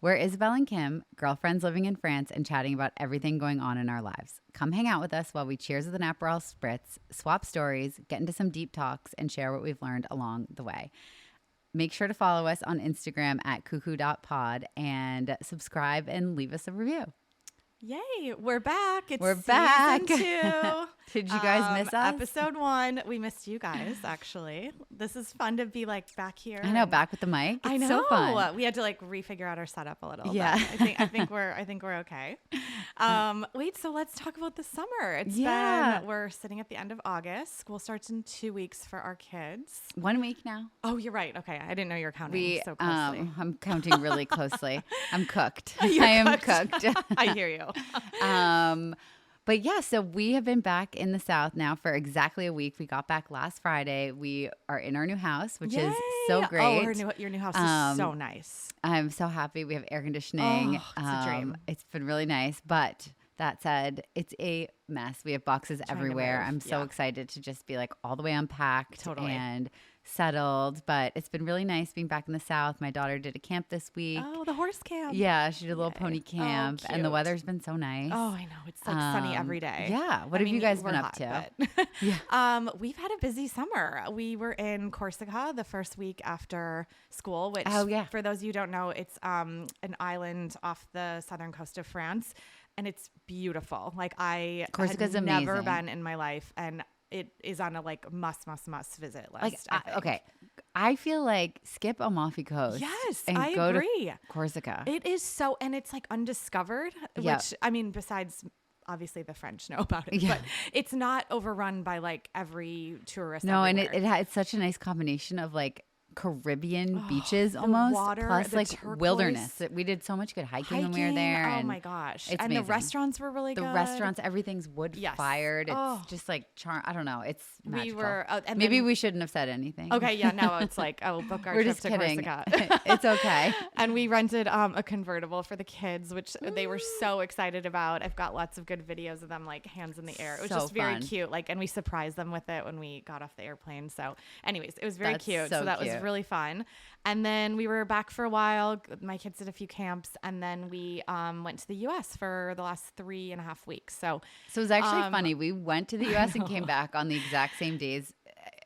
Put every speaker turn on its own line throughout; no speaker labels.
We're Isabel and Kim, girlfriends living in France and chatting about everything going on in our lives. Come hang out with us while we cheers with an Aperol Spritz, swap stories, get into some deep talks, and share what we've learned along the way. Make sure to follow us on Instagram at cuckoo.pod and subscribe and leave us a review.
Yay, we're back.
We're back.
Season 2.
Did you guys miss us?
Episode 1. We missed you guys, actually. This is fun to be like back here.
I know, back with the mic. It's
I know.
So fun.
We had to like refigure out our setup a little.
Yeah.
I think we're okay. Wait, so let's talk about the summer. We're sitting at the end of August. School starts in 2 weeks for our kids.
1 week now.
Oh, you're right. Okay. I didn't know you were counting so closely.
I'm counting really closely. I'm cooked. I am cooked.
I hear you.
But yeah, so we have been back in the South now for exactly a week. We got back last Friday. We are in our new house, which is so great.
Oh, your new house is so nice.
I'm so happy. We have air conditioning.
Oh, it's a dream.
It's been really nice. But that said, it's a mess. We have boxes everywhere. I'm so excited to just be like all the way unpacked and settled. But it's been really nice being back in the South. My daughter did a camp this week.
Oh, the horse camp.
Yeah, she did a little pony camp. And the weather's been so nice.
Oh, I know. It's like sunny every day.
Yeah. What have you guys been up to?
We've had a busy summer. We were in Corsica the first week after school, which for those of you who don't know, it's an island off the southern coast of France. And it's beautiful. Like
Corsica's
had
amazing.
Never been in my life. And it is on a like must visit list.
I feel like skip Amalfi Coast.
Yes,
and
I
go
agree.
To Corsica.
It is so, and it's like undiscovered, which I mean, besides obviously the French know about it, but it's not overrun by like every tourist.
No,
everywhere.
and it's such a nice combination of like Caribbean beaches almost,
water,
plus like
turquoise.
Wilderness. We did so much good hiking when we were there.
Oh
and
my gosh.
It's
and
amazing.
The restaurants were really good.
The restaurants, everything's wood fired. It's just like I don't know. It's magical.
We were,
maybe we shouldn't have said anything.
Okay, yeah, no, it's like, book our
we're
trip
just
to
kidding.
Corsica.
It's okay.
And we rented a convertible for the kids, which they were so excited about. I've got lots of good videos of them like hands in the air. It was just very cute. Like, and we surprised them with it when we got off the airplane. So anyways, it was very cute. So that was really fun. And then we were back for a while. My kids did a few camps, and then we went to the U.S. for the last 3.5 weeks. So
it was actually funny. We went to the U.S. and came back on the exact same days,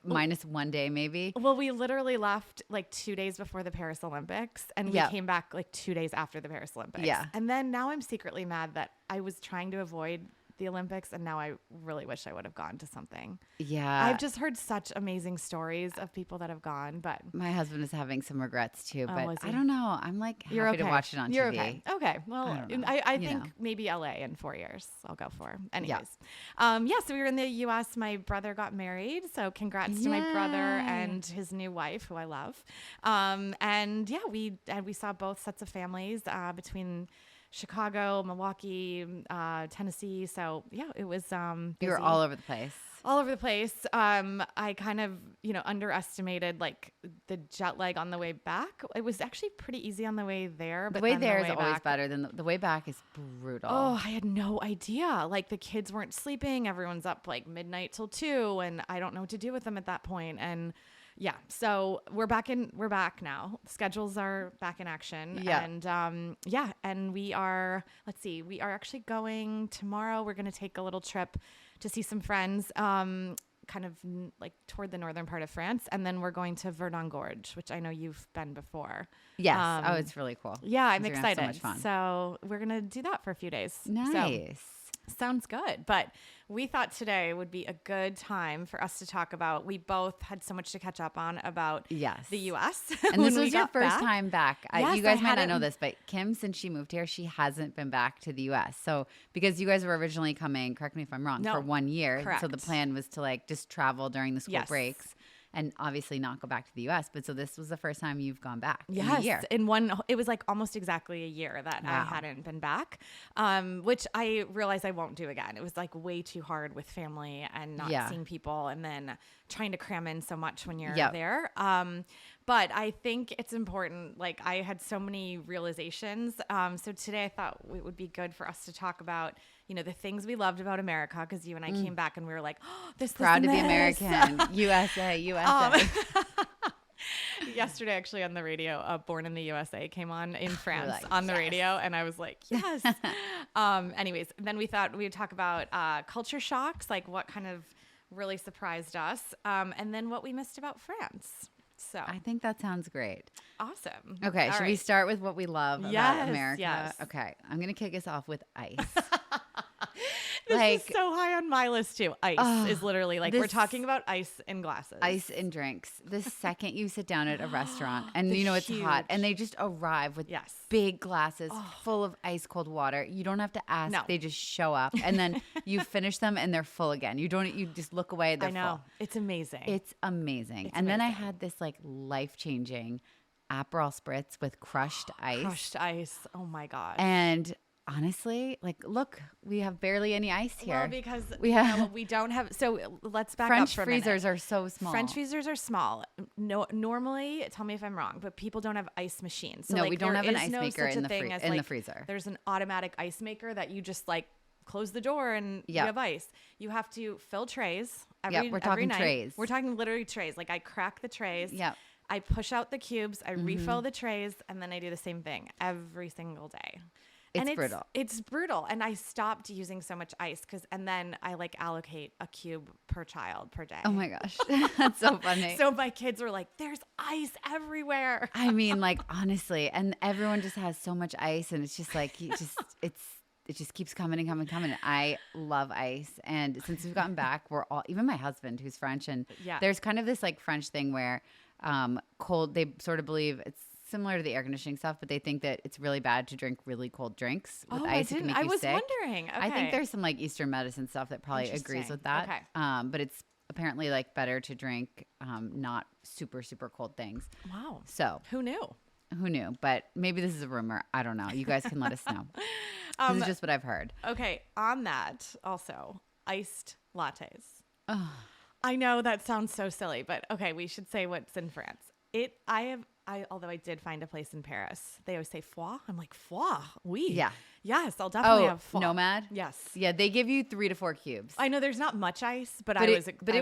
minus 1 day maybe.
Well, we literally left like 2 days before the Paris Olympics, and we came back like 2 days after the Paris Olympics.
Yeah.
And then now I'm secretly mad that I was trying to avoid the Olympics, and now I really wish I would have gone to something.
Yeah.
I've just heard such amazing stories of people that have gone, but
my husband is having some regrets too, but
I
don't know. I'm like happy to watch it on
You're
TV.
Okay. Well, I think maybe LA in 4 years I'll go for. Anyways. So we were in the US. My brother got married. So congrats to my brother and his new wife, who I love. We saw both sets of families between Chicago, Milwaukee, Tennessee. So it was busy.
You were all over the place.
All over the place. I kind of, underestimated like the jet lag on the way back. It was actually pretty easy on the way there. But
the way there is always better than the way back is brutal.
Oh, I had no idea. Like the kids weren't sleeping. Everyone's up like midnight till 2, and I don't know what to do with them at that point. And so we're back now. Schedules are back in action.
Yeah.
And we are actually going tomorrow. We're going to take a little trip to see some friends, kind of like toward the northern part of France. And then we're going to Verdun Gorge, which I know you've been before.
Yes. It's really cool.
Yeah, I'm excited.
So much fun.
So we're going to do that for a few days.
Nice.
Sounds good. But we thought today would be a good time for us to talk about, we both had so much to catch up on about the U.S.
And this was your first time back.
Yes,
you guys might not know this, but Kim, since she moved here, she hasn't been back to the U.S. So because you guys were originally coming, correct me if I'm wrong, for 1 year.
Correct.
So the plan was to like just travel during the school breaks. And obviously not go back to the U.S. But so this was the first time you've gone back in a year.
It was like almost exactly a year that I hadn't been back, which I realized I won't do again. It was like way too hard with family and not seeing people, and then trying to cram in so much when you're there. But I think it's important. Like I had so many realizations. So today I thought it would be good for us to talk about, the things we loved about America, because you and I came back and we were like, oh, this
proud
to
be American. USA.
Yesterday, actually, on the radio, Born in the USA came on in France
like,
on the radio. And I was like, yes. Anyways, then we thought we would talk about culture shocks, like what kind of really surprised us, and then what we missed about France. So
I think that sounds great.
Awesome.
Okay, should we start with what we love about America?
Yes.
Okay, I'm going to kick us off with ice.
This is so high on my list too. Ice is literally like we're talking about ice in glasses.
Ice and drinks. The second you sit down at a restaurant and it's hot and they just arrive with big glasses full of ice cold water. You don't have to ask. No. They just show up and then you finish them and they're full again. You just look away. They're full.
It's amazing.
It's amazing. Then I had this like life-changing Aperol Spritz with crushed ice.
Crushed ice. Oh my gosh.
And honestly, like, look, we have barely any ice here.
Well, because we don't have. So let's back
French
up for a
freezers
minute.
are so small.
French freezers are small. No, normally, tell me if I'm wrong, but people don't have ice machines. So
no,
like,
we don't have an ice maker in the freezer.
There's an automatic ice maker that you just like close the door and you have ice. You have to fill trays
we're talking
night.
Trays.
We're talking literally trays. Like I crack the trays.
Yep.
I push out the cubes. I refill the trays, and then I do the same thing every single day.
It's brutal.
It's brutal. And I stopped using so much ice and then I like allocate a cube per child per day.
Oh my gosh. That's so funny.
So my kids were like, there's ice everywhere.
I mean, like, honestly, and everyone just has so much ice and it's just like, it just keeps coming and coming and coming. I love ice. And since we've gotten back, even my husband who's French, and there's kind of this like French thing where cold, they sort of believe it's similar to the air conditioning stuff, but they think that it's really bad to drink really cold drinks with ice. It can make you sick.
I was wondering. Okay.
I think there's some like Eastern medicine stuff that probably agrees with that.
Okay.
But it's apparently like better to drink not super, super cold things.
Wow.
So
who knew?
But maybe this is a rumor. I don't know. You guys can let us know. This is just what I've heard.
Okay. On that, also, iced lattes.
Oh.
I know that sounds so silly, but okay, we should say what's in France. Although I did find a place in Paris. They always say foie. I'm like, foie? Oui.
Yeah.
Yes, I'll definitely have foie.
Nomad?
Yes.
Yeah, they give you 3 to 4 cubes.
I know there's not much ice, but
it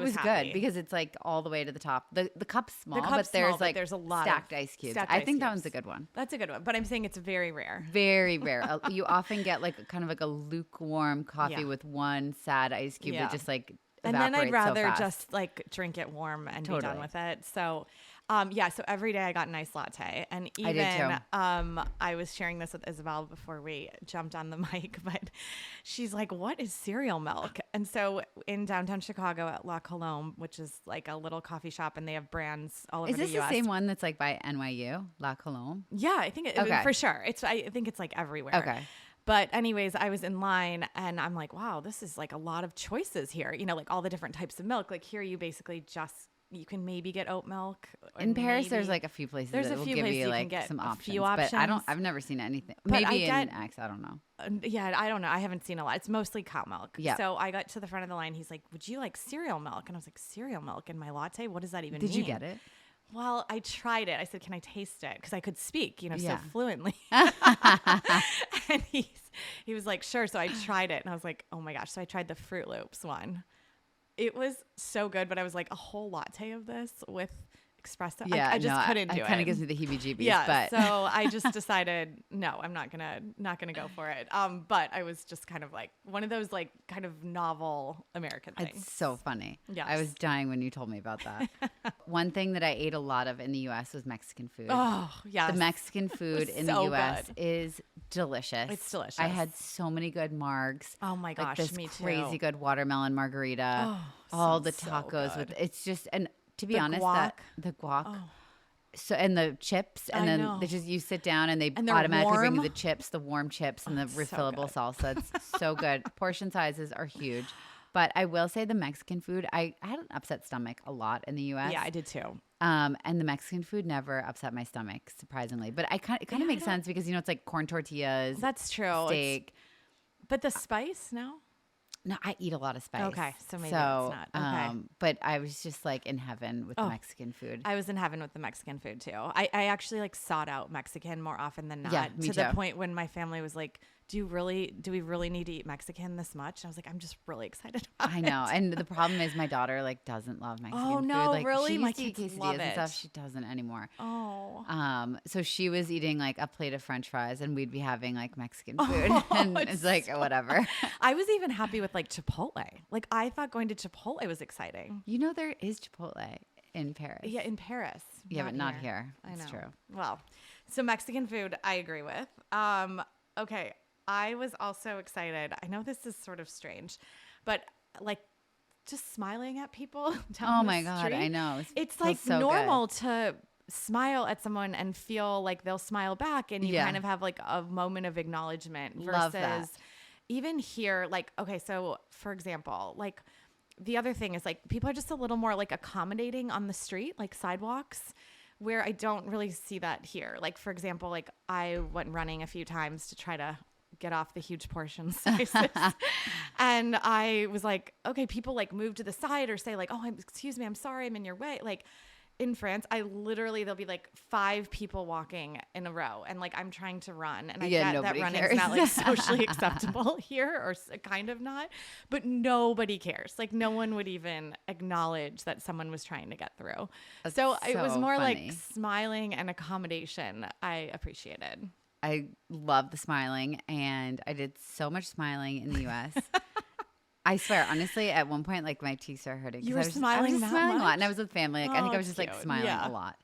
was
happy.
good because it's like all the way to the top. The cup's small, there's a lot stacked ice cubes. I think that one's a good one.
That's a good one, but I'm saying it's very rare.
Very rare. You often get like kind of like a lukewarm coffee with one sad ice cube that just like
and then I'd rather
so
just like drink it warm and be done with it. So so every day I got an iced latte, and even I was sharing this with Isabel before we jumped on the mic, but she's like, what is cereal milk? And so in downtown Chicago at La Colombe, which is like a little coffee shop, and they have brands all over the US.
Is this the same one that's like by NYU, La Colombe?
Yeah, I think for sure. I think it's like everywhere.
Okay.
But anyways, I was in line and I'm like, wow, this is like a lot of choices here. You know, like all the different types of milk. Like here you basically you can maybe get oat milk.
In Paris, there's like a few places that will give you like some options. But I've never seen anything. Maybe in X, I don't know.
Yeah, I don't know. I haven't seen a lot. It's mostly cow milk.
Yeah.
So I got to the front of the line. He's like, would you like cereal milk? And I was like, cereal milk in my latte? What does that even mean?
Did you get it?
Well, I tried it. I said, can I taste it? Because I could speak, so fluently. And he was like, sure. So I tried it and I was like, oh my gosh. So I tried the Fruit Loops one. It was so good, but I was like, a whole latte of this with espresso.
Yeah,
I just couldn't do it.
It kind of gives me the heebie-jeebies.
Yeah,
but
so I just decided, no, I'm not gonna go for it. But I was just kind of like one of those like kind of novel American things.
It's so funny.
Yes.
I was dying when you told me about that. One thing that I ate a lot of in the U.S. was Mexican food.
Oh, yes.
The Mexican food in the U.S. is delicious.
It's delicious.
I had so many good margs.
Oh my gosh,
like this
me too.
Crazy good watermelon margarita. All the tacos with it's just and. To be honest, the guac, so and the chips, and then they just you sit down and they automatically bring you the chips, the warm chips, and the refillable salsa. It's so good. Portion sizes are huge, but I will say the Mexican food. I had an upset stomach a lot in the U.S.
Yeah, I did too.
And the Mexican food never upset my stomach, surprisingly. But it kind of makes sense because it's like corn tortillas.
That's true.
Steak,
but the spice, no.
No, I eat a lot of spice.
Okay, so maybe it's not. Okay.
But I was just like in heaven with the Mexican food.
I was in heaven with the Mexican food too. I actually like sought out Mexican more often than not.
Yeah, me
to
too.
the point when my family was like, do we really need to eat Mexican this much? And I was like, I'm just really excited about
I know. And the problem is my daughter like doesn't love Mexican food.
Oh no,
Like,
really?
She
My
used to eat
kids
quesadillas
love
and
it.
stuff. She doesn't anymore.
Oh.
So she was eating like a plate of French fries and we'd be having like Mexican food. And it's like, whatever.
I was even happy with like Chipotle. Like I thought going to Chipotle was exciting.
You know, there is Chipotle in Paris.
Yeah, in Paris.
Yeah, but not here.
I know.
It's true.
Well, so Mexican food, I agree with. Okay. I was also excited. I know this is sort of strange, but like just smiling at people down the
God,
street.
I know.
It's like
so
normal to smile at someone and feel like they'll smile back, and you kind of have like a moment of acknowledgement versus even here. Like, okay, so for example, like the other thing is like people are just a little more like accommodating on the street, like sidewalks, where I don't really see that here. Like, for example, like I went running a few times to try to get off the huge portion sizes. And I was like, okay, people like move to the side or say like, oh, excuse me, I'm sorry, I'm in your way. Like in France, there'll be like 5 people walking in a row and like I'm trying to run. And I get that running's not like socially acceptable here, or kind of not, but nobody cares. Like no one would even acknowledge that someone was trying to get through. So it was more
funny.
like smiling and accommodation I appreciated.
I love the smiling, and I did so much smiling in the U.S. I swear, honestly, at one point, like my cheeks are hurting.
You were
I was
smiling
just smiling a lot, and I was with family. Like I think I was just like smiling a lot.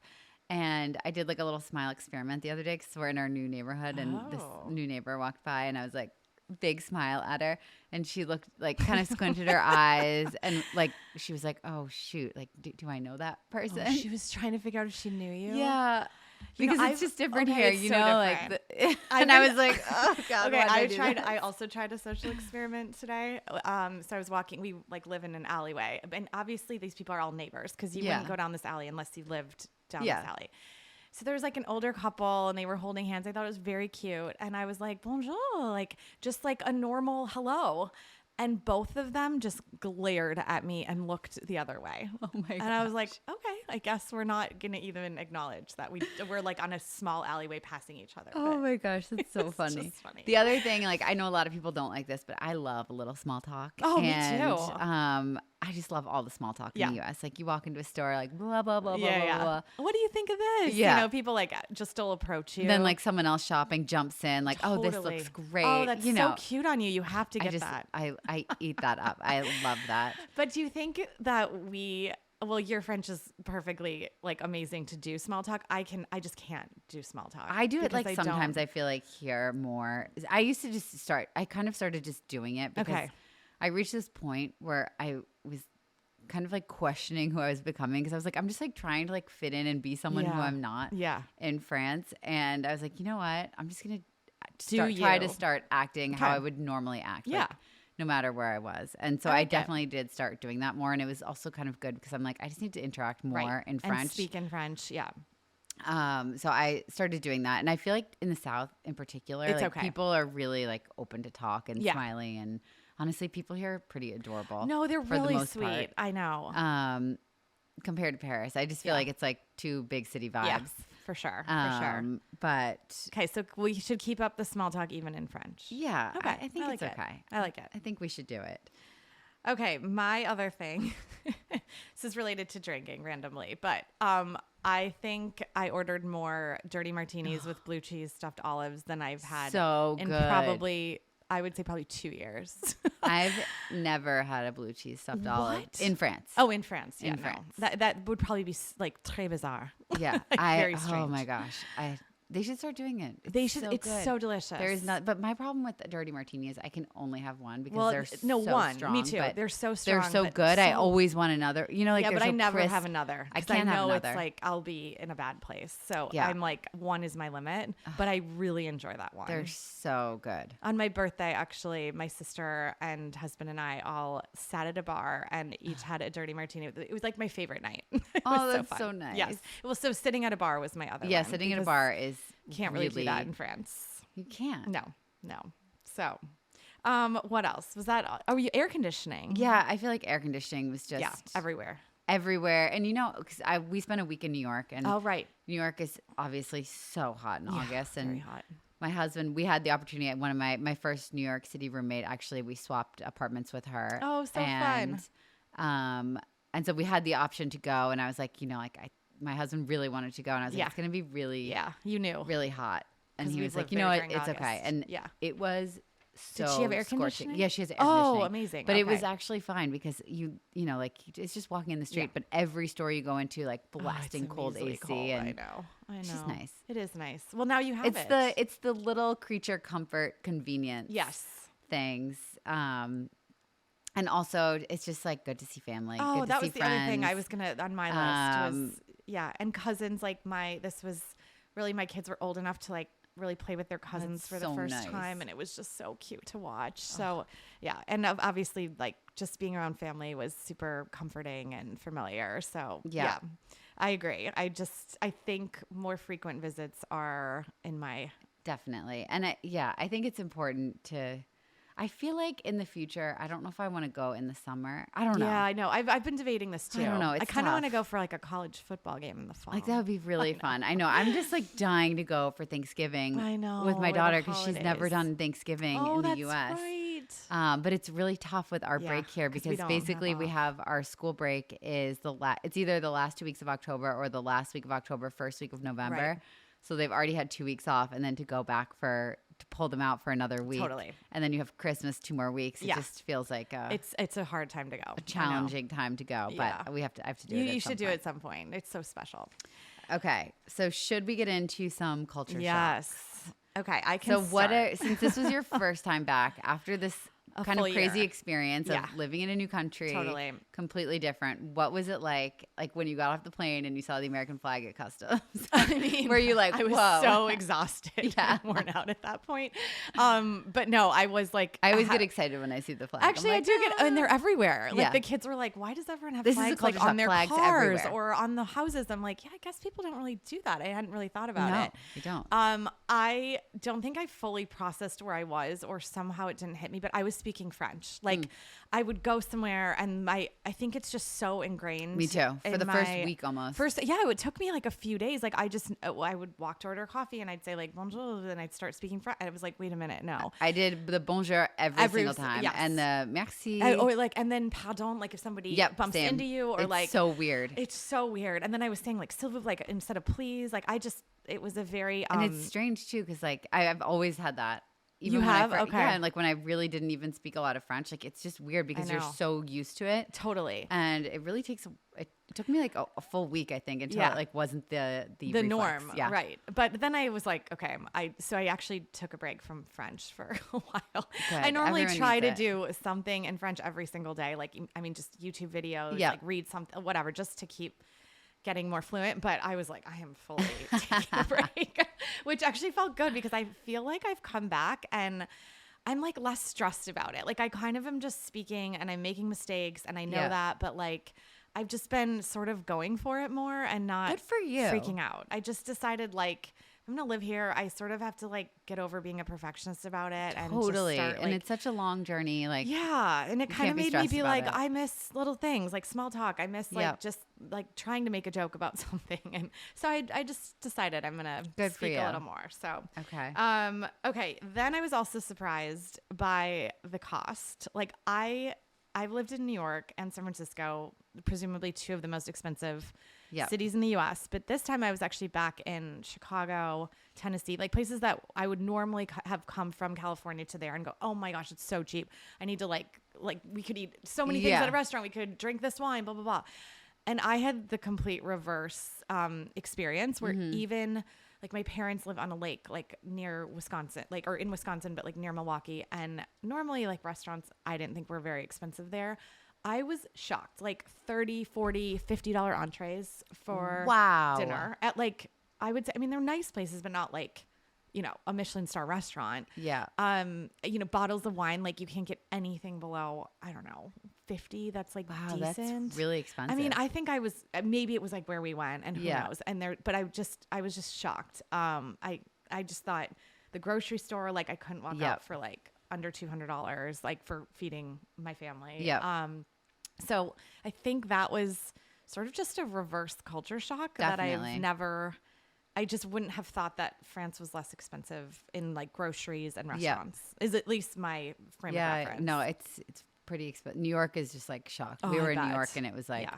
And I did like a little smile experiment the other day because we're in our new neighborhood, and this new neighbor walked by, and I was like, big smile at her, and she looked like kind of squinted her eyes, and like she was like, "Oh shoot, like do I know that person?"
Oh, she was trying to figure out if she knew you.
Yeah. Because it's just different here, you know,
different.
like, and I was like, oh God.
Okay, I also tried a social experiment today. So I was walking, we like live in an alleyway, and obviously these people are all neighbors because you wouldn't go down this alley unless you lived down this alley. So there was like an older couple and they were holding hands. I thought it was very cute. And I was like, bonjour, like just like a normal hello. And both of them just glared at me and looked the other way.
Oh my god!
And I was like, okay, I guess we're not going to even acknowledge that we're like on a small alleyway passing each other.
Oh my gosh, that's so funny. The other thing, like I know a lot of people don't like this, but I love a little small talk.
Oh, me too.
I just love all the small talk in the U.S. Like you walk into a store, like blah blah blah blah blah.
What do you think of this?
Yeah.
You know, people like just still approach you.
Then like someone else shopping jumps in, like, oh, this looks great.
Oh, that's so cute on you. You have to get that.
I eat that up. I love that.
But do you think that well, your French is perfectly like amazing to do small talk. I just can't do small talk.
I do it like sometimes I feel like here more. I used to just I kind of started just doing it because I reached this point where I was kind of like questioning who I was becoming because I was like, I'm just like trying to like fit in and be someone who I'm not in France. And I was like, you know what? I'm just going to try to start acting how I would normally act.
Yeah.
Like, no matter where I was. And so I definitely did start doing that more. And it was also kind of good because I'm like, I just need to interact more in French.
And speak in French. Yeah.
So I started doing that. And I feel like in the South in particular,
it's
like people are really like open to talk and smiling. And honestly, people here are pretty adorable.
No, they're really
the most
sweet.
part.
I know.
Compared to Paris, I just feel like it's like 2 big city vibes.
Yeah, for sure. For sure.
But
okay, so we should keep up the small talk even in French.
Yeah.
Okay.
I think it's okay.
I like it.
I think we should do it.
Okay, my other thing, this is related to drinking randomly, but I think I ordered more dirty martinis with blue cheese stuffed olives than I've had in probably, I would say probably 2 years.
I've never had a blue cheese stuffed olive in France.
Oh, in France. Yeah,
in France.
That would probably be like très bizarre.
Yeah.
Like very strange.
Oh my gosh. They should start doing it.
It's so delicious.
There is not, but my problem with the dirty martini is I can only have one because they're so strong.
Me too. They're so strong.
They're so good. I always want another. You know, like
but I never have another.
I can't have another.
It's like I'll be in a bad place. So I'm like, one is my limit. But I really enjoy that one.
They're so good.
On my birthday, actually, my sister and husband and I all sat at a bar and each had a dirty martini. It was like my favorite night.
Oh, that's so nice.
Yes. Well, so sitting at a bar was my other one.
Yeah, sitting at a bar is.
Can't really do that in France.
You can't.
No. So, what else was that? Oh, air conditioning.
Yeah, I feel like air conditioning was just
everywhere.
And you know, because we spent a week in New York, and New York is obviously so hot in August, and
very hot.
my husband, we had the opportunity. One of my first New York City roommate, actually, we swapped apartments with her.
Oh, so fun.
And so we had the option to go, and I was like, my husband really wanted to go, and I was like, it's going to be really,
you knew,
really hot. And he was like, you know what, it's
August.
Okay. And it was so
Did she have air
scorching.
conditioning?
Yeah, she has air conditioning.
Oh, amazing.
But it was actually fine because it's just walking in the street, but every store you go into, like blasting cold AC.
Cold.
And
I know.
It's just nice.
It is nice. Well, now you have
It's the little creature comfort convenience things. And also, it's just like good to see family.
Oh,
good to
that
see
was the
friends.
other thing I was gonna on my list was and cousins. Like this was really, my kids were old enough to like really play with their cousins for the first time, and it was just so cute to watch. So and obviously like just being around family was super comforting and familiar. So I agree. I think more frequent visits are in my
definitely, and I think it's important to. I feel like in the future, I don't know if I want to go in the summer. I don't know.
Yeah, I know. I've been debating this too.
I don't know.
I kind of want to go for like a college football game in the fall.
Like that would be really fun. I know. I'm just like dying to go for Thanksgiving.
I know,
with my daughter because she's never done Thanksgiving in the U.S.
Right.
But it's really tough with our break here because basically we have our school break is it's either the last 2 weeks of October or the last week of October, first week of November. Right. So they've already had 2 weeks off, and then to go back to pull them out for another week.
Totally.
And then you have Christmas 2 more weeks. It just feels like
it's a hard time to go.
A challenging time to go. But I have to do it.
You should do it at some point. It's so special.
Okay. So should we get into some culture shocks?
Yes. Okay. I can
since this was your first time back after this kind of crazy experience of living in a new country,
totally
completely different. What was it like when you got off the plane and you saw the American flag at customs?
I mean,
were you like,
I was so exhausted, and worn out at that point. But no, I was like,
I always get excited when I see the flag.
Actually, I do get, and they're everywhere. Like the kids were like, why does everyone have flags like on their cars or on the houses? I'm like, I guess people don't really do that. I hadn't really thought about it.
You don't.
I don't think I fully processed where I was, or somehow it didn't hit me, but I was speaking French. Like I would go somewhere and I think it's just so ingrained.
Me too. For the first week almost.
It took me like a few days. Like I would walk to order coffee and I'd say like bonjour, and I'd start speaking French. And I was like, wait a minute, no.
I did the bonjour every single time.
Yes.
And the merci.
And then pardon, like if somebody bumps into you, or
it's so weird.
It's so weird. And then I was saying like s'il vous plaît, like instead of please, like it was a very
and it's strange too because like I've always had that.
Even you have?
Okay. Yeah, and like when I really didn't even speak a lot of French, like it's just weird because you're so used to it.
Totally.
And it really it took me like a full week, I think, until it like wasn't the
norm. Yeah. Right. But then I was like, okay, so I actually took a break from French for a while. Good. I normally try to do something in French every single day. Like, I mean, just YouTube videos, like read something, whatever, just to keep getting more fluent. But I was like, I am fully taking a break, which actually felt good because I feel like I've come back and I'm like less stressed about it. Like I kind of am just speaking and I'm making mistakes and I know that, but like I've just been sort of going for it more and not
good for you
freaking out. I just decided like I'm gonna live here. I sort of have to like get over being a perfectionist about it.
Totally.
And just start,
and it's such a long journey. Like
and it kind of made me be like, I miss little things like small talk. I miss like just like trying to make a joke about something. And so I just decided I'm gonna speak a little more. So okay. Then I was also surprised by the cost. Like I've lived in New York and San Francisco, presumably two of the most expensive cities in the U.S. But this time I was actually back in Chicago, Tennessee, like places that I would normally have come from California to there and go, oh my gosh, it's so cheap. I need to like we could eat so many things at a restaurant. We could drink this wine, blah, blah, blah. And I had the complete reverse experience where even like my parents live on a lake, like near Wisconsin, like, or in Wisconsin, but like near Milwaukee. And normally like restaurants, I didn't think were very expensive there. I was shocked, like $30, $40, $50 entrees for dinner at like, I would say, I mean, they're nice places, but not like, you know, a Michelin star restaurant.
Yeah.
You know, bottles of wine, like you can't get anything below, I don't know, 50. That's like decent.
That's really expensive.
I mean, I think I was, maybe it was like where we went and who knows. And but I was just shocked. I just thought the grocery store, like I couldn't walk out for like under $200, like for feeding my family.
Yeah.
So I think that was sort of just a reverse culture shock that I've never I just wouldn't have thought that France was less expensive in like groceries and restaurants. Is at least my frame of reference.
No, it's pretty expensive. New York is just like shocked.
Oh,
we were
I
in New
bet.
York and it was like,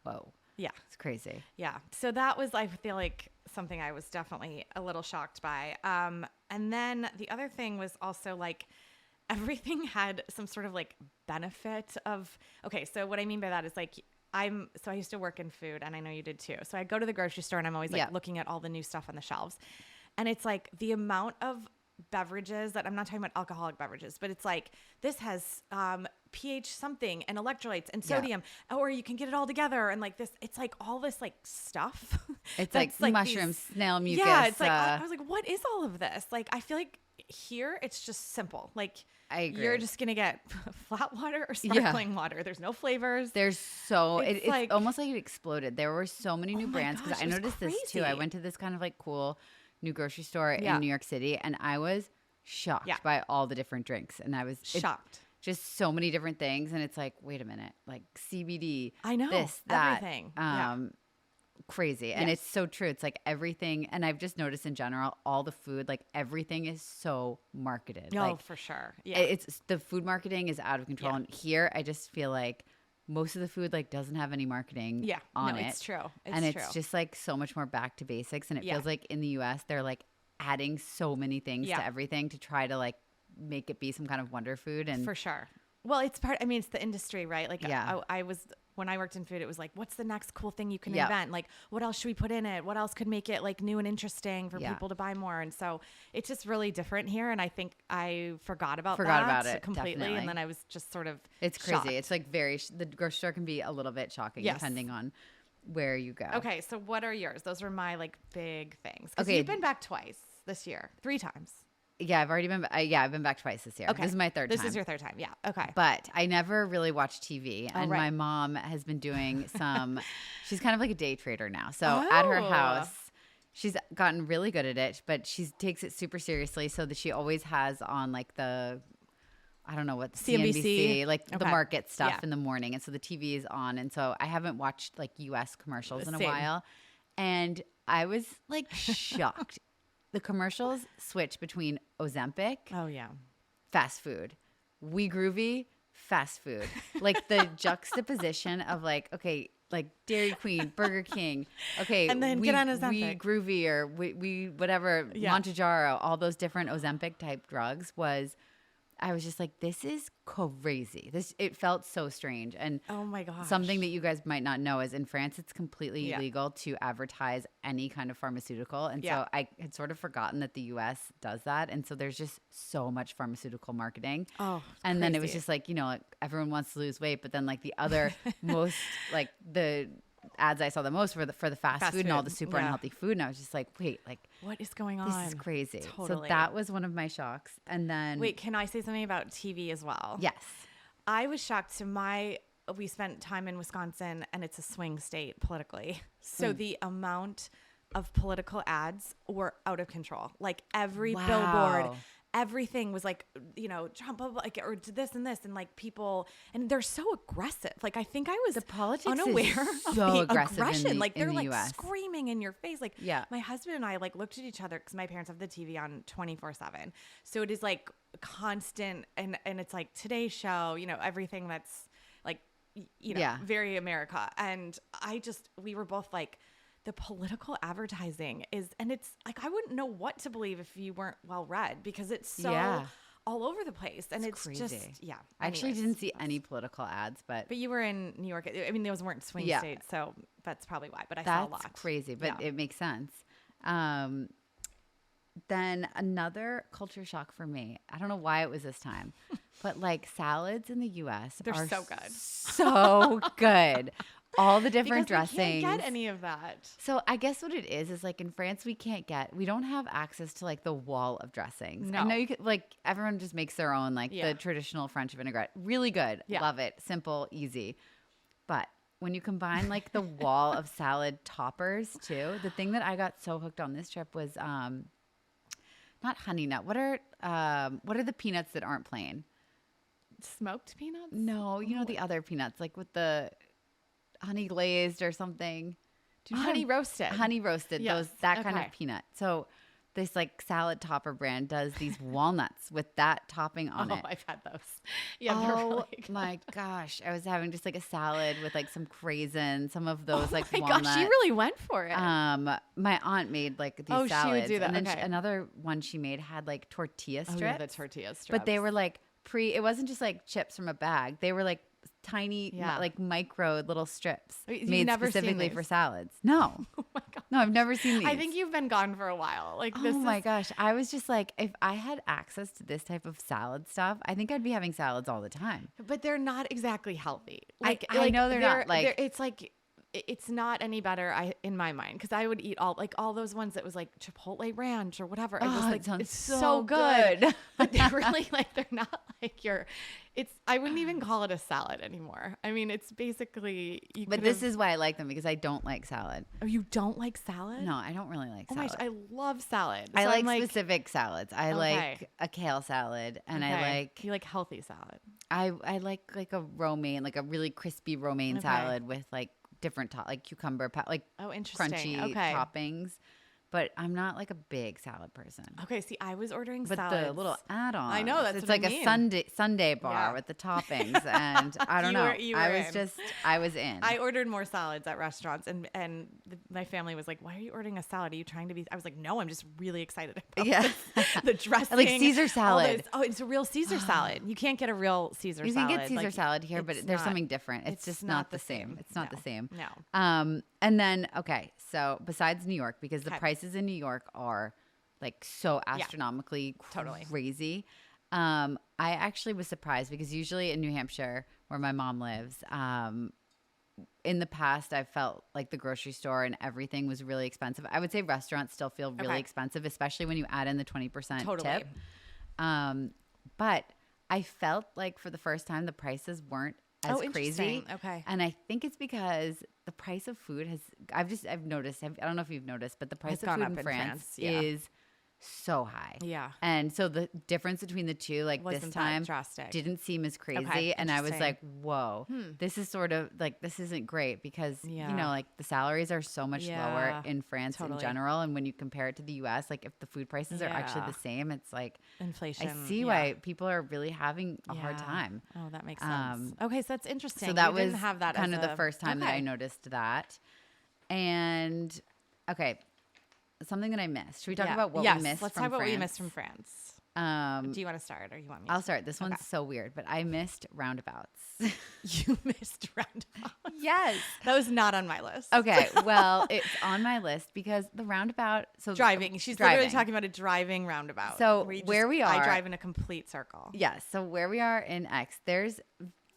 whoa.
Yeah.
It's crazy.
Yeah. So that was, I feel like, something I was definitely a little shocked by. And then the other thing was also like everything had some sort of like benefit of, okay, so what I mean by that is like, I used to work in food and I know you did too. So I go to the grocery store and I'm always like looking at all the new stuff on the shelves. And it's like the amount of beverages that, I'm not talking about alcoholic beverages, but it's like, this has pH something and electrolytes and sodium, or you can get it all together. And like this, it's like all this like stuff.
It's like mushrooms, snail mucus.
Yeah. It's like, I was like, what is all of this? Like, I feel like here it's just simple. Like,
I agree.
You're just going to get flat water or sparkling water. There's no flavors.
There's it's like, almost like it exploded. There were so many new brands because I noticed this too. I went to this kind of like cool new grocery store in New York City and I was shocked by all the different drinks. And I was
shocked.
Just so many different things. And it's like, wait a minute, like CBD,
I know,
this, that,
everything.
Crazy. And it's so true. It's like everything. And I've just noticed in general, all the food, like everything is so marketed.
No,
like,
for sure. Yeah.
It's the food marketing is out of control. And here I just feel like most of the food like doesn't have any marketing on it.
It's true.
It's just like so much more back to basics. And it feels like in the US, they're like adding so many things to everything to try to like make it be some kind of wonder food. And
for sure. Well, it's it's the industry, right? Like I was, when I worked in food, it was like, what's the next cool thing you can invent? Like, what else should we put in it? What else could make it like new and interesting for people to buy more? And so it's just really different here. And I think I forgot about it completely.
Definitely.
And then I was just sort of
It's crazy.
shocked.
It's like the grocery store can be a little bit shocking depending on where you go.
Okay. So what are yours? Those were my like big things. Okay. You've been back twice this year, 3 times.
Yeah, I've already been. I've been back twice this year.
Okay.
This is my third time.
This is your third time. Yeah. Okay.
But I never really watched TV, and my mom has been doing some. She's kind of like a day trader now. So at her house, she's gotten really good at it, but she takes it super seriously. So that she always has on like the, I don't know what, CNBC, like the market stuff in the morning, and so the TV is on, and so I haven't watched like U.S. commercials in a while, and I was like shocked. The commercials switch between Ozempic, fast food, We Groovy, fast food. Like the juxtaposition of like, okay, like Dairy Queen, Burger King, okay,
and then get on Ozempic.
We Groovy or we whatever, Montejaro, all those different Ozempic type drugs I was just like, this is crazy. It felt so strange. And
oh my gosh.
Something that you guys might not know is in France, it's completely illegal to advertise any kind of pharmaceutical. And so I had sort of forgotten that the US does that. And so there's just so much pharmaceutical marketing.
Oh,
and then it was just like, like everyone wants to lose weight, but then like the other most like the ads I saw the most for the fast food and all the super unhealthy food. And I was just like, wait, like
what is going on?
This is crazy.
Totally.
So that was one of my shocks. And then
wait, can I say something about TV as well?
Yes.
I was shocked we spent time in Wisconsin and it's a swing state politically. So the amount of political ads were out of control. Like every billboard, everything was like, Trump, like, or this and this, and like people, and they're so aggressive. Like I think I was
the politics
unaware
is so
of the aggression. Like they're like
US.
screaming in your face. Like my husband and I like looked at each other because my parents have the TV on 24/7, so it is like constant, and it's like Today's Show, everything that's like, very America. And we were both like, the political advertising and it's like, I wouldn't know what to believe if you weren't well read because it's so all over the place. And it's
crazy.
Just,
I actually didn't see any political ads, but
you were in New York. I mean, those weren't swing states, so that's probably why, but I saw a lot.
That's crazy, but it makes sense. Then another culture shock for me. I don't know why it was this time, but like salads in the US
are so good.
So good. All the different
because
dressings.
We can't get any of that.
So I guess what it is like in France, we don't have access to like the wall of dressings.
No.
I know you could, like everyone just makes their own, like the traditional French vinaigrette. Really good. Yeah. Love it. Simple, easy. But when you combine like the wall of salad toppers too, the thing that I got so hooked on this trip was not honey nut. What are the peanuts that aren't plain?
Smoked peanuts?
No, the other peanuts, like with the honey glazed or something.
Honey roasted.
Honey roasted.
Yes.
That kind of peanut. So this like salad topper brand does these walnuts with that topping on it.
Oh, I've had those. Yeah, they're really good.
My gosh. I was having just like a salad with like some craisin, some of those like walnuts.
Oh my gosh, she really went for it.
My aunt made like these salads.
She would do that.
And then another one she made had like tortilla strips.
Oh, yeah, the tortilla strips.
But they were like it wasn't just like chips from a bag. They were like tiny, like micro little strips made specifically for salads. No.
Oh my God.
No, I've never seen these.
I think you've been gone for a while. Like this.
Oh my gosh. I was just like, if I had access to this type of salad stuff, I think I'd be having salads all the time.
But they're not exactly healthy.
I know they're not. Like
it's like it's not any better in my mind because I would eat all those ones that was like Chipotle ranch or whatever. It was like
it sounds
it's so good. But they're really like they're not like I wouldn't even call it a salad anymore. I mean, it's basically
But this is why I like them because I don't like salad.
Oh, you don't like salad?
No, I don't really like salad.
Oh my gosh, I love salad.
I like specific salads. I like a kale salad and
You like healthy salad.
I like a romaine, like a really crispy romaine salad with like different like cucumber, like crunchy toppings. But I'm not like a big salad person.
Okay, see, I was ordering
but
salads.
the little add-on.
I know that's
it's
what
like
I mean.
a Sunday bar with the toppings, and I don't know. I was in.
I ordered more salads at restaurants, and my family was like, "Why are you ordering a salad? Are you trying to be?" I was like, "No, I'm just really excited about this. The dressing,
like Caesar salad.
It's a real Caesar salad. You can't get a real Caesar salad.
You can get Caesar salad here, but there's something different. It's just not the same. It's not the same.
No.
And then so besides New York, because the prices in New York are like so astronomically crazy. I actually was surprised because usually in New Hampshire, where my mom lives, in the past, I've felt like the grocery store and everything was really expensive. I would say restaurants still feel really expensive, especially when you add in the 20% tip. But I felt like for the first time, the prices weren't as crazy.
Okay.
And I think it's because the price of food I've noticed, I don't know if you've noticed, but the price of food in France is so high.
Yeah.
And so the difference between the two, like this time,
drastic.
didn't seem as crazy. And I was like, whoa, this is sort of like, this isn't great because, you know, like the salaries are so much lower in France in general. And when you compare it to the US, like if the food prices are actually the same, it's like
inflation.
I see why people are really having a hard time.
Oh, that makes sense. Okay. So that's interesting.
So that
we
was
didn't have that
kind of the first time that I noticed that. And something that I missed. Should we talk about what we missed
Let's
from
talk about
France?
what we missed from France. Do you want to start or you want me to?
I'll start. This one's so weird, but I missed roundabouts.
You missed roundabouts?
Yes.
That was not on my list.
Okay. Well, it's on my list because the roundabout. So
driving. She's literally talking about a driving roundabout.
So where we are.
I drive in a complete circle.
Yes. So where we are in X, there's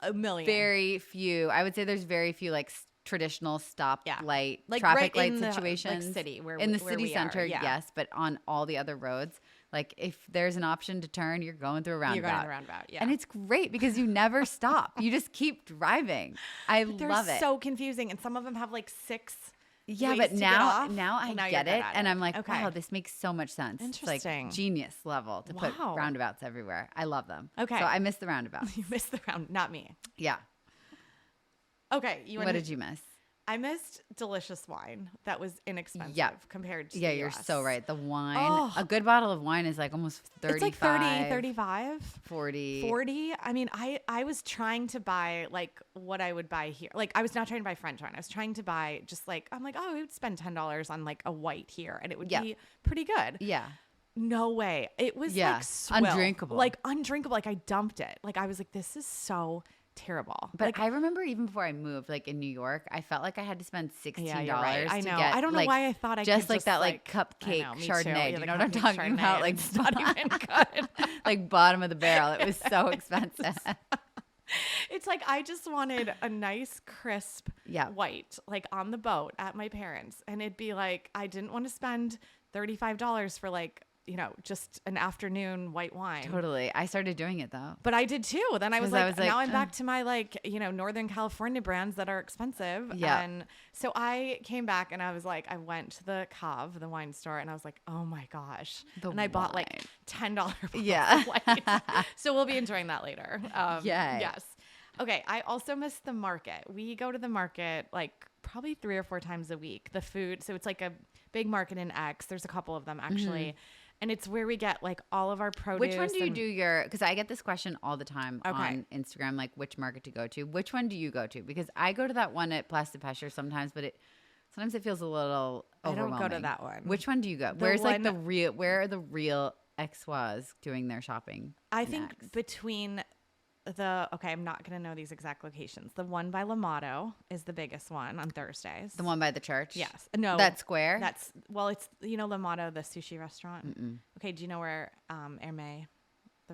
a million.
Very few. I would say there's very few like traditional stoplight,
like
traffic
right
light situations.
Like city,
in the city center, yes, but on all the other roads, like if there's an option to turn, you're going through a roundabout.
You're going through a roundabout, yeah.
And it's great because you never stop. You just keep driving. I love it.
They're so confusing, and some of them have like 6.
Yeah, but now I get it, and I'm like, wow, this makes so much sense.
Interesting.
It's like genius level to put roundabouts everywhere. I love them.
Okay,
so I missed the roundabouts.
You missed the not me.
Yeah.
Okay,
what did you miss?
I missed delicious wine that was inexpensive compared to
the
US.
You're so right. The wine, a good bottle of wine is like almost 35.
It's like 30, 35.
40.
40. I mean, I was trying to buy like what I would buy here. Like I was not trying to buy French wine. I was trying to buy just like, I'm like, oh, I would spend $10 on like a white here and it would be pretty good.
Yeah.
No way. It was like swill.
Undrinkable.
Like undrinkable. Like I dumped it. Like I was like, this is so terrible.
But
like,
I remember even before I moved, like in New York, I felt like I had to spend $16
right. I know.
to get,
I don't know why I thought I
just
could
like that like cupcake Chardonnay.
Yeah,
you know what I'm talking
Chardonnay.
about? Like
it's not even good.
Like bottom of the barrel. It was so expensive.
It's like I just wanted a nice crisp white like on the boat at my parents, and it'd be like I didn't want to spend $35 for like, you know, just an afternoon white wine.
Totally. I started doing it though.
But I did too. Then I was like, now I'm back to my like, you know, Northern California brands that are expensive. Yeah. And so I came back and I was like, I went to the Cave, the wine store, and I was like, oh my gosh. I bought like $10 bottles of white. So we'll be enjoying that later. Yes. Okay. I also missed the market. We go to the market like probably 3 or 4 times a week. The food. So it's like a big market in X. There's a couple of them actually. And it's where we get like all of our produce.
Which one do you do because I get this question all the time on Instagram, like which market to go to. Which one do you go to? Because I go to that one at Place de Pêche sometimes, but sometimes it feels a little overwhelming.
I don't go to that one.
Which one do you go? Where are the real Exois doing their shopping?
I think between I'm not going to know these exact locations. The one by L'Amato is the biggest one on Thursdays.
The one by the church?
Yes. No.
That square?
It's, L'Amato, the sushi restaurant. Mm-mm. Okay. Do you know where Hermé?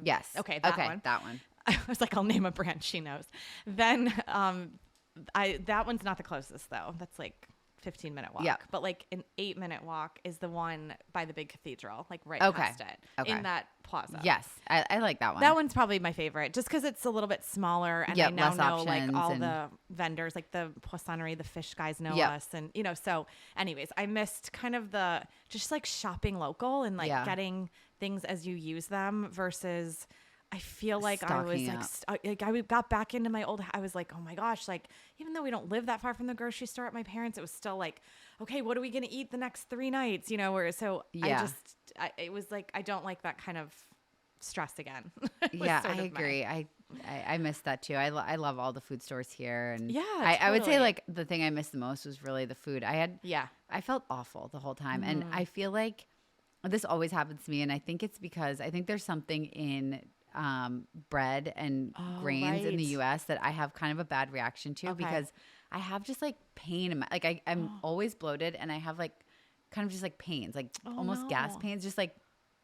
Yes.
Okay. That one. I was like, I'll name a brand she knows. Then that one's not the closest though. That's like 15-minute walk. Yeah. But like an 8-minute walk is the one by the big cathedral, like right past it in that plaza.
Yes. I like that one.
That one's probably my favorite just because it's a little bit smaller and I now know like all the vendors, like the poissonnerie, the fish guys know us. And, so anyways, I missed kind of the just like shopping local and like getting things as you use them versus I feel like
Stocking
I got back into my old, I was like, oh my gosh, like even though we don't live that far from the grocery store at my parents', it was still like, okay, what are we going to eat the next 3 nights? It was like, I don't like that kind of stress again.
Yeah, I agree. I miss that too. I love all the food stores here. And
totally.
I would say like the thing I missed the most was really the food. I felt awful the whole time. And I feel like this always happens to me. And I think it's because I think there's something in bread and grains in the US that I have kind of a bad reaction to because I have just like pain in my, like I'm always bloated and I have like kind of just like pains, like almost gas pains, just like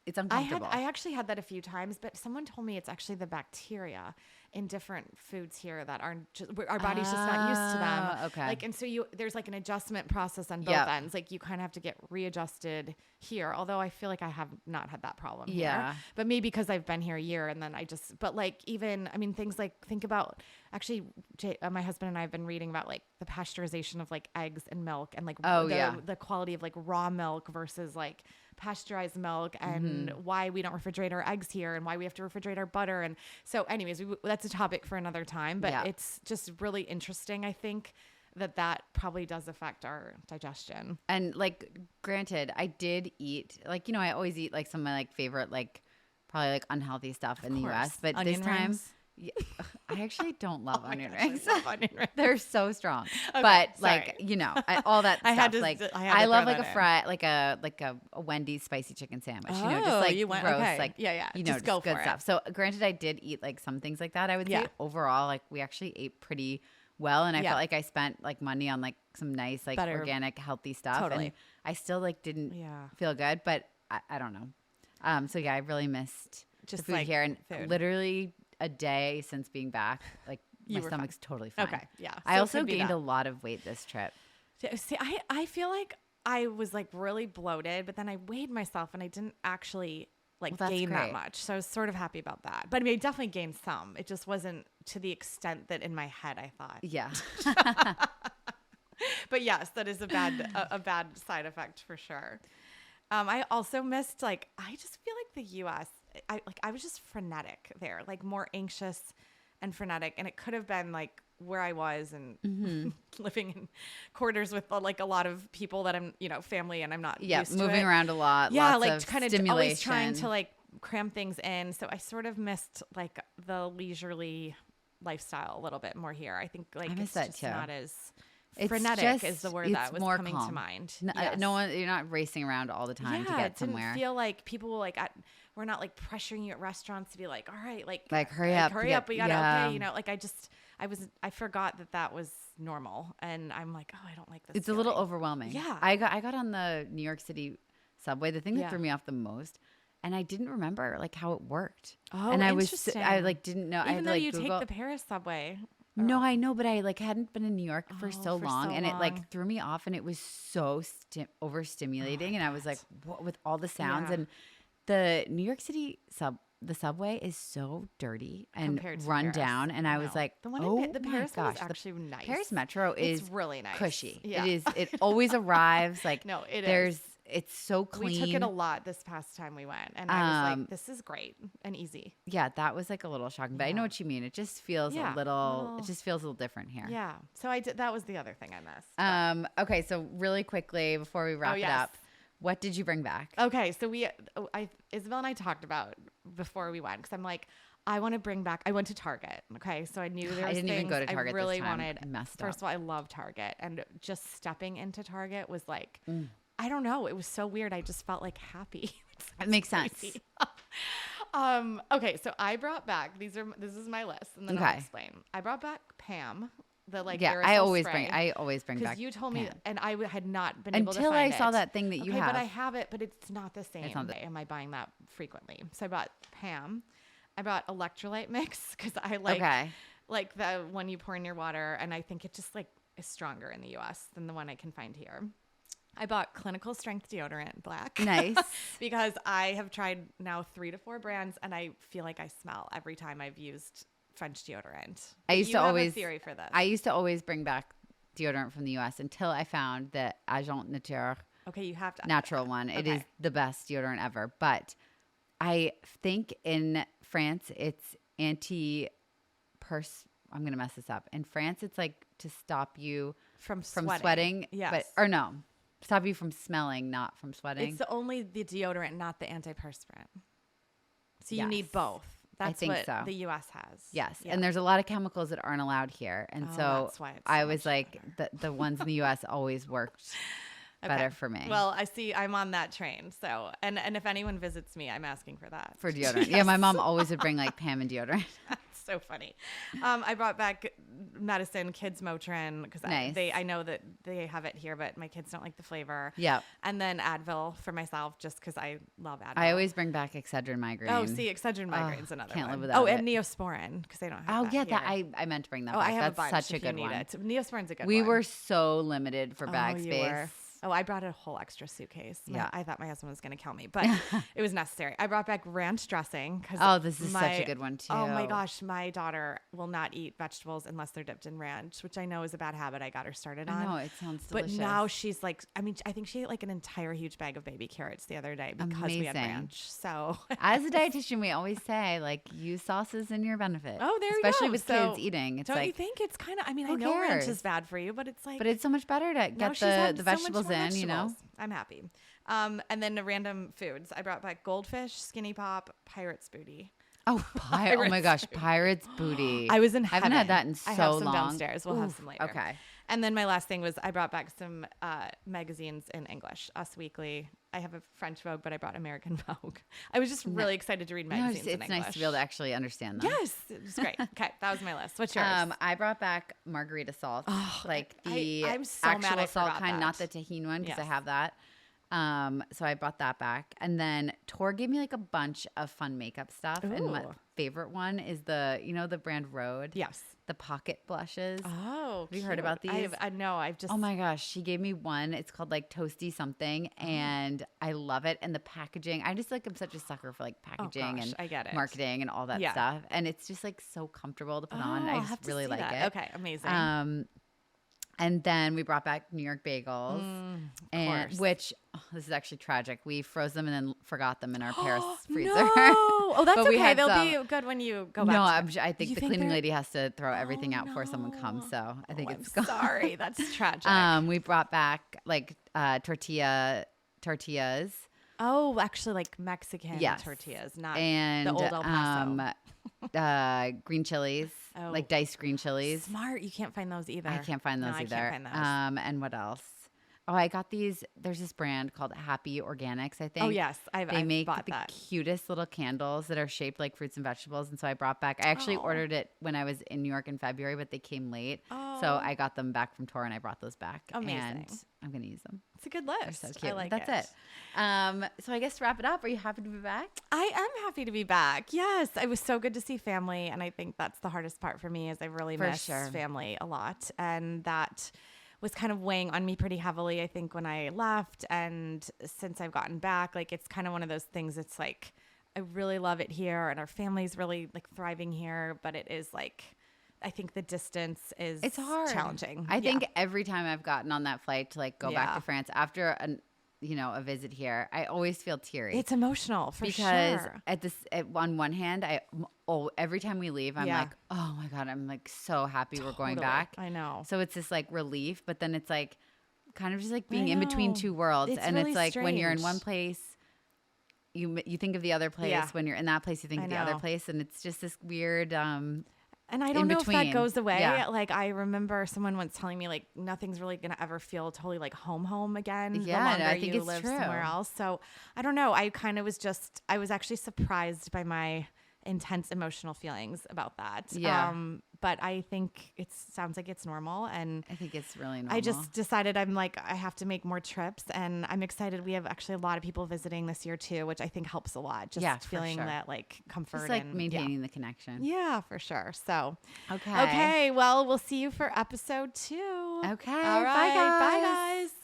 it's uncomfortable.
I actually had that a few times, but someone told me it's actually the bacteria in different foods here that aren't just, our body's just not used to them.
Okay.
Like, and so there's like an adjustment process on both ends. Like you kind of have to get readjusted here. Although I feel like I have not had that problem here, but maybe because I've been here a year and then but like even, I mean, things like think about actually my husband and I have been reading about like the pasteurization of like eggs and milk and like the quality of like raw milk versus like pasteurized milk and why we don't refrigerate our eggs here and why we have to refrigerate our butter. And so anyways, that's a topic for another time, but it's just really interesting. I think that probably does affect our digestion.
And like, granted, I did eat, like, I always eat like some of my like favorite, like probably like unhealthy stuff in the US, but
onion
this time,
rings.
I actually don't love onion rings.
I love onion rings.
They're so strong.
Okay,
but
sorry.
like, all that stuff. I love like a fry, like a Wendy's spicy chicken sandwich. Just like gross, like
just go
good
for
stuff.
it.
So granted, I did eat like some things like that. I would say overall, like we actually ate pretty well, and I felt like I spent like money on like some nice like organic healthy stuff.
Totally.
And I still like didn't feel good, but I don't know. So I really missed
just
the food here, and literally a day since being back, like my stomach's totally fine.
Okay, yeah.
I also gained a lot of weight this trip.
See, I feel like I was like really bloated, but then I weighed myself and I didn't actually gain that much. So I was sort of happy about that. But I mean, I definitely gained some. It just wasn't to the extent that in my head I thought.
Yeah.
But yes, that is a bad side effect for sure. I also missed I just feel like the US, I was just frenetic there, like more anxious and frenetic, and it could have been like where I was and living in quarters with like a lot of people that I'm, family, and I'm not used to
moving around a lot.
Yeah,
lots
like
of
kind of
stimulation.
always trying to like cram things in. So I sort of missed like the leisurely lifestyle a little bit more here. I think like it's just not as frenetic is the word that was coming to mind.
No one, you're not racing around all the time to get somewhere.
It didn't feel like people were we're not like pressuring you at restaurants to be like, all right, like
hurry up,
we gotta, okay, I forgot that was normal, and I'm like, oh, I don't like this.
It's a little overwhelming.
Yeah,
I got on the New York City subway. The thing that threw me off the most, and I didn't remember like how it worked.
Oh,
and
interesting.
I like didn't know.
Even though you
Google.
take the Paris subway.
No, I know, but I like hadn't been in New York for so long, and it like threw me off, and it was so overstimulating, and I was like, what with all the sounds and the New York City the subway is so dirty and run down, and I was like,
the Paris one is actually nice.
Paris Metro is
really nice,
cushy.
Yeah.
It always arrives like
no,
it's so clean.
We took it a lot this past time we went, and I was like, this is great and easy.
Yeah, that was like a little shocking, but I know what you mean. It just feels it just feels a little different here.
Yeah. So that was the other thing I missed.
Okay, so really quickly before we wrap it up, what did you bring back?
Okay, so Isabel and I talked about before we went, because I'm like, I want to bring back. I went to Target. Okay, so I knew there was
I didn't even go to Target.
I really
this time.
wanted.
I messed
First
up.
of all, I love Target, and just stepping into Target was like, I don't know, it was so weird. I just felt like happy.
It makes sense.
Okay, so I brought back this is my list, and then I'll explain. I brought back Pam.
I always bring back
because you told me, and I had not been
able to find it. Until I saw that thing that you have.
But I have it, but it's not the same. Am I buying that frequently? So I bought Pam. I bought electrolyte mix because I like the one you pour in your water, and I think it just like is stronger in the US than the one I can find here. I bought clinical strength deodorant black.
Nice.
Because I have tried now 3 to 4 brands, and I feel like I smell every time I've used French deodorant.
I used to always
have a theory for this.
I used to always bring back deodorant from the US until I found the Agent Nature.
Okay, you have to
natural one. It is the best deodorant ever. But I think in France it's I'm gonna mess this up. In France it's like to stop you
from
sweating.
Yes.
Stop you from smelling, not from sweating.
It's only the deodorant, not the antiperspirant. So you need both. That's what the U.S. has.
Yes. Yeah. And there's a lot of chemicals that aren't allowed here. And so
that's why
I was like, the ones in the U.S. always worked better for me.
Well, I see I'm on that train. So, and if anyone visits me, I'm asking for that.
For deodorant. Yes. Yeah, my mom always would bring like Pam and deodorant.
So funny. I brought back medicine, kids Motrin, because I know that they have it here, but my kids don't like the flavor.
Yeah.
And then Advil for myself, just because I love Advil.
I always bring back Excedrin migraine.
Oh, see, Excedrin migraine's another
can't
one.
live without
it. Oh,
it.
and Neosporin, because they don't have that
here. I meant to bring that back.
I have
That's such a good one.
Neosporin's a good one.
We were so limited for bag space.
Oh, I brought a whole extra suitcase.
Yeah.
I thought my husband was going to kill me, but it was necessary. I brought back ranch dressing.
This is such a good one, too.
Oh, my gosh. My daughter will not eat vegetables unless they're dipped in ranch, which I know is a bad habit I got her started on.
No, it sounds delicious.
But now she's like, I think she ate like an entire huge bag of baby carrots the other day because we had ranch. So
as a dietitian, we always say, like, use sauces in your benefit.
Oh, there you go.
Especially with kids eating. It's
don't you think it's kind of, I know ranch is bad for you, but it's like.
But it's so much better to get the vegetables in, you know?
I'm happy. And then the random foods. I brought back Goldfish, Skinny Pop, Pirate's Booty.
Oh, oh my gosh, Pirate's Booty.
I was in heaven.
I haven't had that in so long.
I have some downstairs. We'll have some later.
Okay.
And then my last thing was I brought back some magazines in English. Us Weekly. I have a French Vogue, but I brought American Vogue. I was just really excited to read magazines in English.
It's nice to be able to actually understand them.
Yes, it was great. Okay, that was my list. What's yours?
I brought back margarita salt, like the
I'm so
actual
mad I
salt kind,
that.
not the tahini one, because I have that. So I brought that back. And then Tor gave me like a bunch of fun makeup stuff.
Ooh.
And my favorite one is the brand Rhode.
Yes.
The pocket blushes.
Oh,
have you heard about these?
I know. I've just.
Oh my gosh. She gave me one. It's called like Toasty something. And I love it. And the packaging, I'm such a sucker for like packaging and
I get it.
marketing and all that stuff. And it's just like so comfortable to put on. I just really like it.
Okay. Amazing.
And then we brought back New York bagels, which this is actually tragic. We froze them and then forgot them in our Paris freezer.
No. Oh, that's okay. They'll be good when you go back.
No, I think the cleaning lady has to throw everything out before someone comes. So I think it's gone.
Sorry, that's tragic.
We brought back like tortillas.
Oh, actually, like Mexican tortillas, not the old El Paso.
Green chilies, like diced green chilies.
Smart. You can't find those either.
I can't find those either.
I can't find those.
And what else? Oh, I got these. There's this brand called Happy Organics, I think.
Oh, yes.
They make
bought
the
that.
cutest little candles that are shaped like fruits and vegetables. And so I brought back, I actually ordered it when I was in New York in February, but they came late.
Oh.
So I got them back from Tor and I brought those back.
Amazing.
And I'm going to use them.
It's a good list.
They're so cute.
I like
That's it. So I guess to wrap it up, are you happy to be back?
I am happy to be back. Yes. It was so good to see family. And I think that's the hardest part for me is I really miss family a lot. And that was kind of weighing on me pretty heavily, I think, when I left. And since I've gotten back, like, it's kind of one of those things. It's like, I really love it here and our family's really like thriving here. But it is like, I think the distance is
hard.
Challenging.
I think every time I've gotten on that flight to like go back to France after a visit here, I always feel teary.
It's emotional for
because
sure.
On one hand, every time we leave, I'm like, oh my God, I'm like so happy we're going back.
I know.
So it's this like relief, but then it's like kind of just like being in between two worlds. And really it's like strange. When you're in one place, you think of the other place. When you're in that place, you think of the other place. And it's just this weird
and I don't know if that goes away. Yeah. Like I remember someone once telling me like nothing's really gonna ever feel totally like home again.
Yeah,
the longer
I think
you
it's
live
true.
somewhere else. So I don't know. I was actually surprised by my intense emotional feelings about that.
Yeah.
But I think it sounds like it's normal, and
I think it's really normal.
I just decided I have to make more trips, and I'm excited. We have actually a lot of people visiting this year too, which I think helps a lot. Just feeling that like comfort,
just like
and
maintaining the connection.
Yeah, for sure. So
okay.
Well, we'll see you for episode 2.
Okay.
All right. Bye guys.